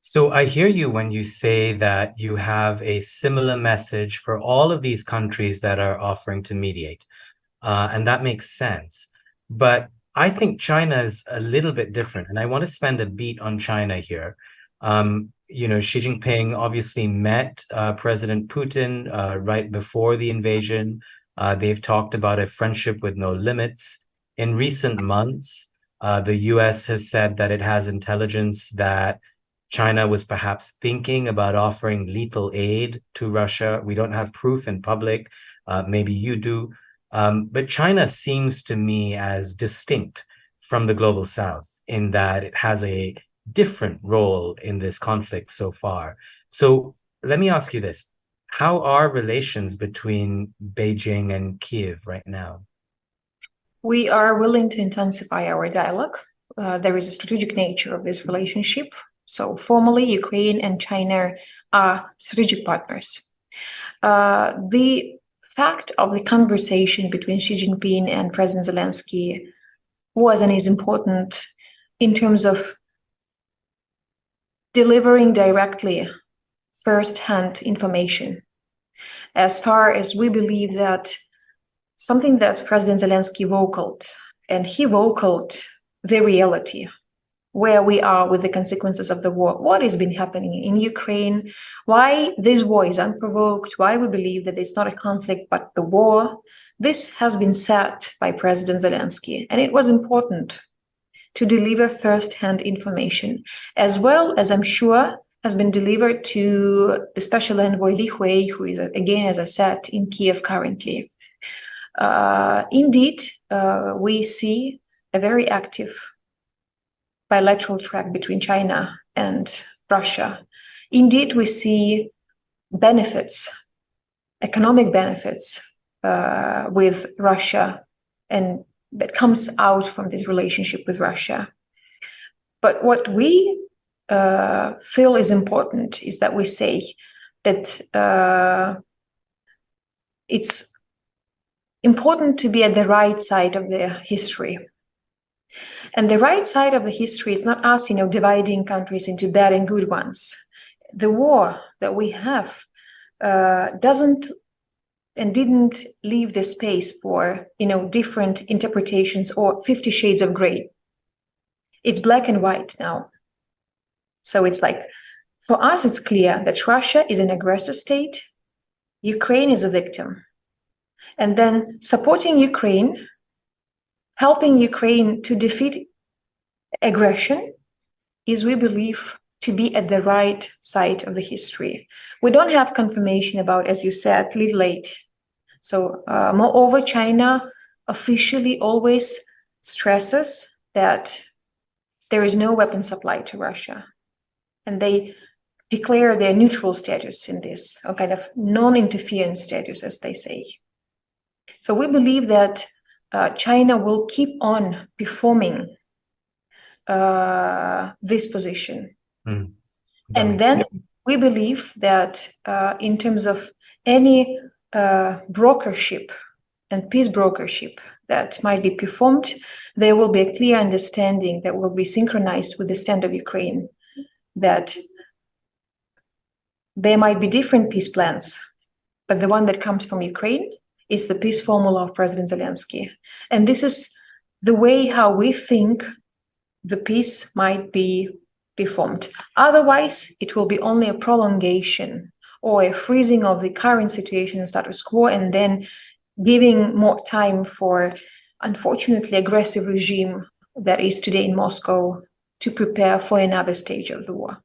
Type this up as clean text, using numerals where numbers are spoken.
So I hear you when you say that you have a similar message for all of these countries that are offering to mediate. And that makes sense. But I think China is a little bit different. And I want to spend a beat on China here. Xi Jinping obviously met President Putin right before the invasion. They've talked about a friendship with no limits. In recent months, the US has said that it has intelligence that China was perhaps thinking about offering lethal aid to Russia. We don't have proof in public. Maybe you do. But China seems to me as distinct from the global South in that it has a different role in this conflict so far. So let me ask you this. How are relations between Beijing and Kiev right now? We are willing to intensify our dialogue. There is a strategic nature of this relationship. So formally, Ukraine and China are strategic partners. The fact of the conversation between Xi Jinping and President Zelensky was and is important in terms of delivering directly first-hand information. As far as we believe that something that President Zelensky vocaled, and he vocaled the reality, where we are with the consequences of the war, what has been happening in Ukraine, why this war is unprovoked, why we believe that it's not a conflict but the war. This has been said by President Zelensky, and it was important to deliver first-hand information, as well as I'm sure has been delivered to the special envoy Li Hui, who is, again, as I said, in Kiev currently. Indeed, we see a very active bilateral track between China and Russia. Indeed, we see benefits, economic benefits with Russia, and that comes out from this relationship with Russia. But what we feel is important is that we say that it's important to be at the right side of the history. And the right side of the history is not us, dividing countries into bad and good ones. The war that we have doesn't and didn't leave the space for, different interpretations or 50 shades of gray. It's black and white now. So it's like, for us, it's clear that Russia is an aggressor state, Ukraine is a victim. And then supporting Ukraine, helping Ukraine to defeat aggression is, we believe, to be at the right side of the history. We don't have confirmation about, as you said, little aid. So moreover, China officially always stresses that there is no weapon supply to Russia. And they declare their neutral status in this, a kind of non-interference status, as they say. So we believe that China will keep on performing this position. And then we believe that in terms of any brokership and peace brokership that might be performed, there will be a clear understanding that will be synchronized with the stand of Ukraine, that there might be different peace plans, but the one that comes from Ukraine is the peace formula of President Zelensky. And this is the way how we think the peace might be performed. Otherwise, it will be only a prolongation or a freezing of the current situation and status quo, and then giving more time for, unfortunately, aggressive regime that is today in Moscow to prepare for another stage of the war.